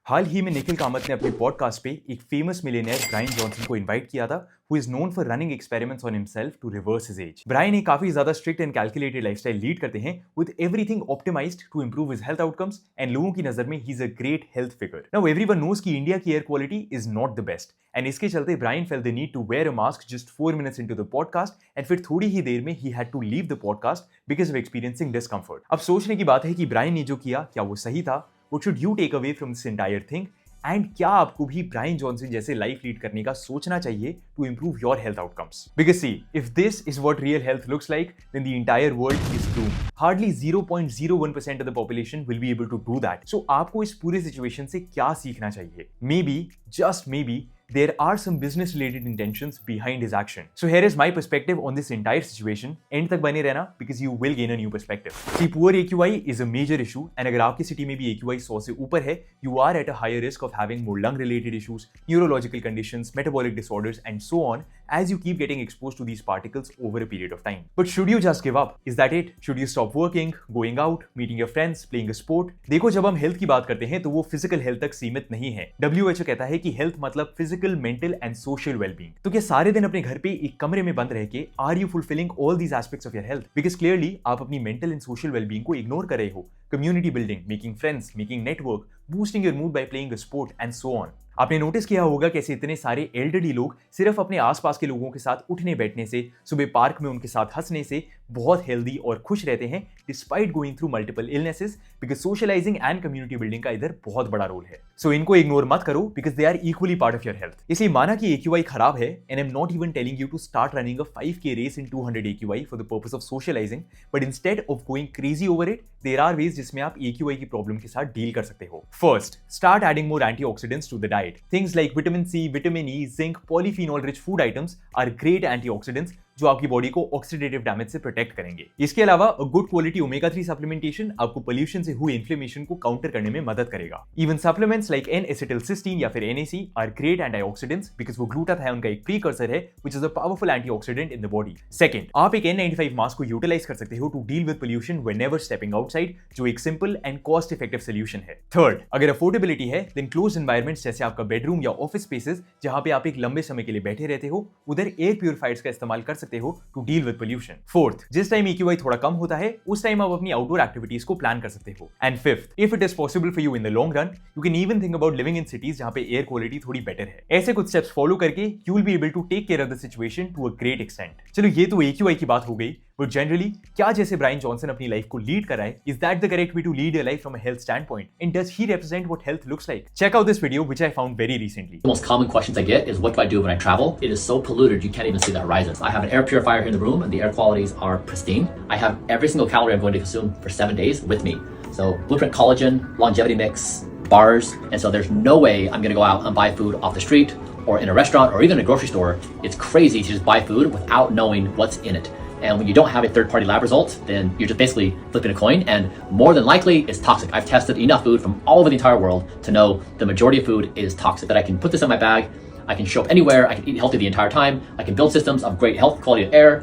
हाल ही में निखिल कामत ने अपने पॉडकास्ट पे एक फेमस मिलियनेयर ब्रायन जॉनसन को इनवाइट किया था, who is known for running experiments on himself to reverse his age. Bryan एक काफी ज्यादा strict and calculated lifestyle lead करते हैं with everything optimized to improve his health outcomes and लोगों की नजर में he is a great health figure. Now everyone knows कि इंडिया की air quality is not the best and इसके चलते Brian felt the need to wear a mask just 4 minutes into the podcast and फिर थोड़ी ही देर में ही had to leave the podcast because of experiencing discomfort. अब सोचने की बात है कि ब्रायन ने जो किया क्या वो सही था? What should you take away from this entire thing? And क्या आपको भी ब्रायन जॉनसन जैसे लाइफ लीड करने का सोचना चाहिए to improve your health outcomes? Because see, if this is what real health looks like, then the entire world is doomed. Hardly 0.01% of the population will be able to do that. So आपको इस पूरे situation से क्या सीखना चाहिए? Maybe, just maybe, there are some business related intentions behind his action. So here is my perspective on this entire situation. End तक बने रहना because you will gain a new perspective. See, poor AQI is a major issue and अगर आपकी city में भी AQI 100 से ऊपर है, you are at a higher risk of having more lung related issues, neurological conditions, metabolic disorders and so on as you keep getting exposed to these particles over a period of time. But should you just give up? Is that it? Should you stop working, going out, meeting your friends, playing a sport? देखो, जब हम health की बात करते हैं तो वो physical health तक सीमित नहीं है। WHO कहता है कि हेल्थ मतलब physical, mental and social wellbeing. तो क्या सारे दिन अपने घर पे एक कमरे में बंद रह के are you fulfilling all these aspects of your health? Because clearly आप अपनी मेंटल एंड सोशल वेलबींग को इग्नोर कर रहे हो। Community building, making friends, making network, boosting your mood by playing a sport and so on. आपने notice किया होगा कैसे इतने सारे एल्डरली लोग सिर्फ अपने आसपास के लोगों के साथ उठने बैठने से, सुबह पार्क में उनके साथ हंसने से बहुत हेल्दी और खुश रहते हैं despite going through multiple illnesses, because socializing and community building का इधर बहुत बड़ा रोल है। सो इनको इग्नोर मत करो because they are equally part of your health. इसलिए माना कि AQI खराब है and I am not even telling you to start running a 5K race in 200 AQI for the purpose of socializing, but instead of going crazy over it, there are ways जिसमें आप AQI की problem के साथ deal कर सकते हो। First, start adding more antioxidants to the diet. Things like vitamin C, vitamin E, zinc, polyphenol rich food items are great antioxidants जो आपकी बॉडी को ऑक्सीडेटिव डैमेज से प्रोटेक्ट करेंगे। इसके अलावा गुड क्वालिटी ओमेगा 3 सप्लीमेंटेशन आपको पोल्यूशन से हुए इन्फ्लेमेशन को काउंटर करने में मदद करेगा। इवन सप्लीमेंट्स लाइक N-acetylcysteine या फिर NAC are great antioxidants because वो ग्लूटाथायोन का एक प्रीकर्सर है which is a powerful antioxidant in the body. Second, आप एक N95 मास्क को यूटिलाइज कर सकते हो to deal with pollution whenever stepping outside, जो एक simple and cost effective solution है। थर्ड, अगर अफोर्डेबिलिटी है देन क्लोज्ड एनवायरनमेंट्स जैसे आपका बेडरूम या ऑफिस स्पेसेस जहां पे आप एक लंबे समय के लिए बैठे रहते हो, उधर एयर प्यूरिफायर्स का इस्तेमाल कर सकते हो to deal with pollution. Fourth, जिस टाइम AQI थोड़ा कम होता है उस टाइम आप अपनी आउटडोर एक्टिविटीज को प्लान कर सकते हो। And fifth, if it is possible for you in the long run, you can even think about living in cities जहां पे एयर क्वालिटी थोड़ी बेटर है। ऐसे कुछ स्टेप्स फॉलो करके you will be able to take care of the situation to a great extent. चलो, ये तो AQI की बात हो गई, बट जनरली क्या जैसे ब्रायन जॉनसन अपनी लाइफ को लीड कर रहा है, is that the correct way to lead your life from a health standpoint? And does he represent what health looks like? Check out this video which I found very recently. The most common questions I get is, what do I do when I travel? It is so polluted you can't even see the horizons. I have an air purifier here in the room and the air qualities are pristine. I have every single calorie I'm going to consume for 7 days with me. So Blueprint Collagen, Longevity Mix, bars, and so there's no way I'm going to go out and buy food off the street or in a restaurant or even a grocery store. It's crazy to just buy food without knowing what's in it. And when you don't have a third-party lab result, then you're just basically flipping a coin, and more than likely it's toxic. I've tested enough food from all over the entire world to know the majority of food is toxic, that I can put this in my bag, I can show up anywhere, I can eat healthy the entire time, I can build systems of great health, quality of air,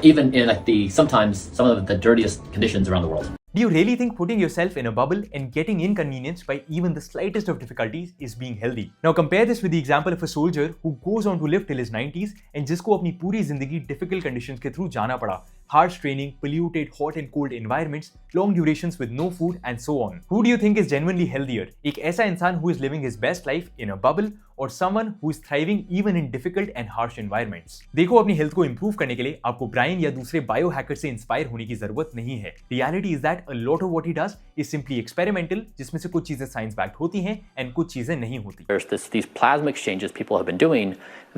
even in like sometimes some of the dirtiest conditions around the world. Do you really think putting yourself in a bubble and getting inconvenienced by even the slightest of difficulties is being healthy? Now compare this with the example of a soldier who goes on to live till his 90s and जिसको अपनी पूरी जिंदगी difficult conditions के through जाना पड़ा, harsh training, polluted, hot and cold environments, long durations with no food and so on. Who do you think is genuinely healthier? एक ऐसा इंसान who is living his best life in a bubble or someone who is thriving even in difficult and harsh environments? देखो, अपनी health को improve करने के लिए आपको ब्रायन या दूसरे बायो हैकर से इंस्पायर होने की जरूरत नहीं है। Reality is that a lot of what he does is simply experimental, जिसमें से कुछ चीजें साइंस बैक्ड होती हैं एंड कुछ चीजें नहीं होती। There's these plasma exchanges people have been doing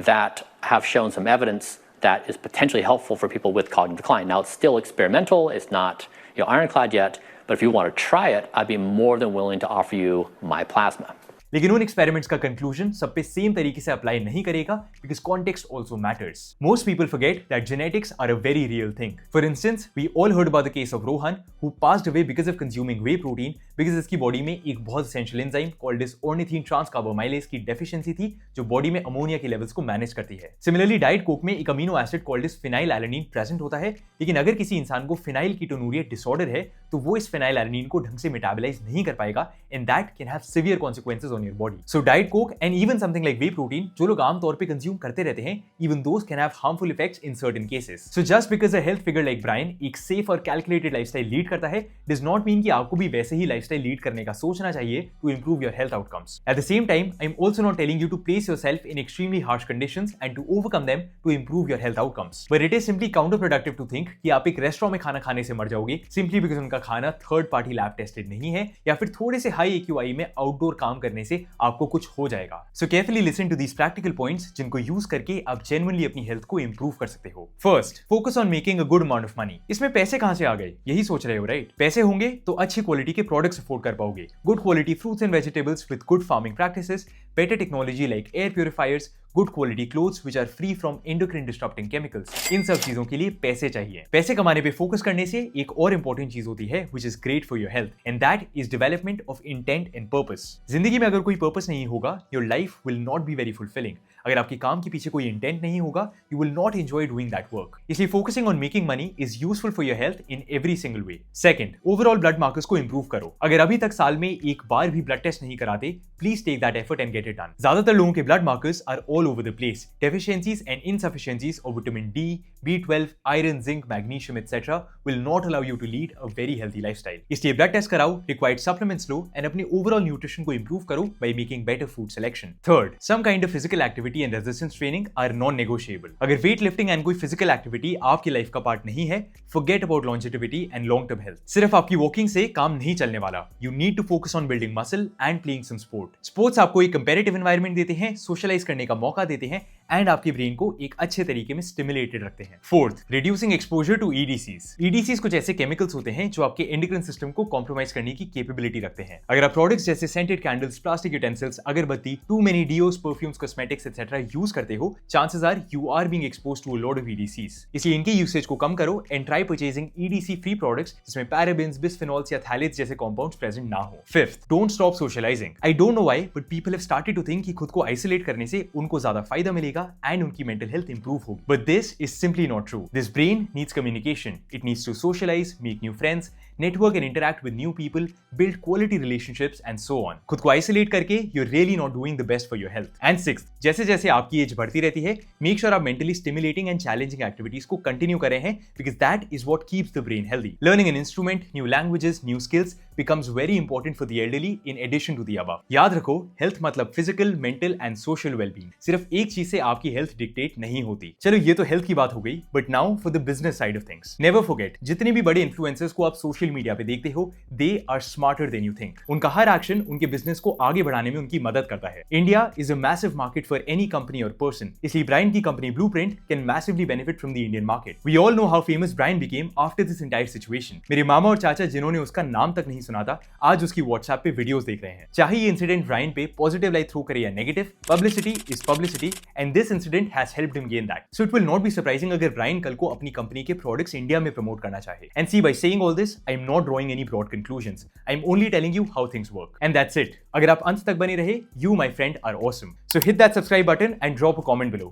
that have shown some evidence that is potentially helpful for people with cognitive decline. Now it's still experimental, it's not ironclad yet, but if you want to try it, I'd be more than willing to offer you my plasma. लेकिन उन experiments का conclusion सब पे same तरीके से apply नहीं करेगा because context also matters. Most people forget that genetics are a very real thing. For instance, we all heard about the case of Rohan who passed away because of consuming whey protein because इसकी body में एक बहुत essential enzyme called is ornithine transcarbamylase की deficiency थी जो body में ammonia के levels को मैनेज करती है। सिमिलरली डाइट कोक में एक amino acid called is phenylalanine present होता है, लेकिन अगर किसी इंसान को फिनाइल कीटोनूरिया डिसऑर्डर है तो वो इस फिनाइलएलेनिन को ढंग से मेटाबोलाइज नहीं कर पाएगा and that can have severe consequences on your body. So diet coke and even something like whey protein जो लोग आमतौर पे कंज्यूम करते रहते हैं, even those can have harmful effects in certain cases. So just because a health figure like Brian एक safe और calculated lifestyle lead करता है, does not mean कि आपको भी वैसे ही lifestyle lead करने का सोचना चाहिए to improve your health outcomes. At the same time, I'm also not telling you to place yourself in extremely harsh conditions and to overcome them to improve your health outcomes. But it is simply counterproductive to think कि आप एक restaurant में खाना खाने से मर जाओगे simply because उनका खाना थर्ड पार्टी लैब टेस्टेड नहीं है या फिर थोड़े से हाई AQI में आउटडोर काम करने से आपको कुछ हो जाएगा. So carefully listen to these practical points जिनको यूज करके आप genuinely अपनी हेल्थ को इंप्रूव कर सकते हो. First, focus on making a good amount of money. इसमें पैसे कहां से आ गए यही सोच रहे हो, राइट? पैसे होंगे तो अच्छी क्वालिटी के प्रोडक्ट्स अफोर्ड कर पाओगे. Good quality fruits and vegetables with good farming practices, better technology like air purifiers, good quality clothes which are free from endocrine disrupting chemicals. इन सब चीजों के लिए पैसे चाहिए. पैसे कमाने पे फोकस करने से एक और इंपॉर्टेंट चीज होती है which is great for your health and that is development of intent and purpose. जिंदगी में अगर कोई पर्पस नहीं होगा, your life will not be very fulfilling. अगर आपके काम के पीछे कोई इंटेंट नहीं होगा, you will not enjoy doing that work. इसलिए focusing on making money is useful for your health in every single way. Second, overall blood markers को improve करो. अगर अभी तक साल में एक बार भी ब्लड टेस्ट नहीं कराते, please take that effort and get it done. ज्यादातर लोगों के blood markers are all over the place. Deficiencies and insufficiencies of vitamin D, B12, iron, zinc, magnesium, etc. will not allow you to lead a very healthy lifestyle. इसलिए blood test कराओ, required supplements low, and अपने overall nutrition को improve करो by making better food selection. Third, some kind of physical activity and resistance training are non-negotiable. अगर weight lifting and कोई physical activity आपकी life का part नहीं है, forget about longevity and long-term health. सिर्फ आपकी वॉकिंग से काम नहीं चलने वाला. You need to focus on building muscle and playing some sport. Sports आपको एक competitive environment देते हैं, socialize करने का मौका देते हैं एंड आपके ब्रेन को एक अच्छे तरीके में स्टिमुलेटेड रखते हैं. Fourth, reducing exposure to EDCs. EDCs कुछ ऐसे केमिकल्स होते हैं जो आपके एंडोक्राइन सिस्टम को कॉम्प्रोमाइज करने की कैपेबिलिटी रखते हैं. अगर आप प्रोडक्ट्स जैसे सेंटेड कैंडल्स, प्लास्टिक यूटेंसिल्स, अगरबत्ती, too many deos, perfumes, cosmetics etcetera use करते हो, chances are you are being exposed to a lot of EDCs. इसलिए इनके यूसेज को कम करो and try purchasing EDC free products जिसमें पैराबेन्स, बिस्फेनॉल्स या थैलेट्स जैसे कंपाउंड्स प्रेजेंट ना हो. Fifth, don't stop socialising. I don't know why but people have started to think कि खुद को आइसोलेट करने से उनको ज्यादा फायदा मिलेगा एंड उनकी mental health improve होगी. But this is simply not true. This brain needs communication. It needs to socialize, make new friends, network and interact with new people, build quality relationships and so on. खुद को isolate करके you're really not doing the best for your health. And sixth, जैसे जैसे आपकी as बढ़ती रहती है, make sure आप mentally stimulating and challenging activities को continue कर रहे हैं because that is what keeps the brain healthy. Learning an instrument, new languages, new skills becomes very important for the elderly in addition to the above. याद रखो, health मतलब physical, mental and social well-being. सिर्फ एक चीज से आपकी health dictate नहीं होती. चलो ये तो health की बात हो गई, but now for the business side of things. Never forget, जितने भी बड़े influencers को आप सोशल मीडिया पे देखते हो, they are smarter than you think. उनका हर एक्शन उनके बिजनेस को आगे बढ़ाने में उनकी मदद करता है. India is a massive market for any company or person. इसलिए Brian की company Blueprint can massively benefit from the Indian market. We all know how famous Brian became after this entire situation. मेरे मामा और चाचा जिन्होंने उसका नाम तक नहीं सुना था, आज उसकी WhatsApp पे वीडियोस देख रहे हैं. चाहे ये इंसिडेंट ब्रायन पे पॉजिटिव लाइट थ्रो करे या negative, publicity is publicity and this incident has helped him gain that. So it will not be surprising अगर ब्रायन कल को अपनी कंपनी के प्रोडक्ट्स इंडिया में प्रमोट करना चाहे. And see, by saying all this, I am not drawing any broad conclusions. I am only telling you how things work and that's it. अगर आप अंत तक बने रहे, you my friend are awesome. So hit that subscribe button and drop a comment below.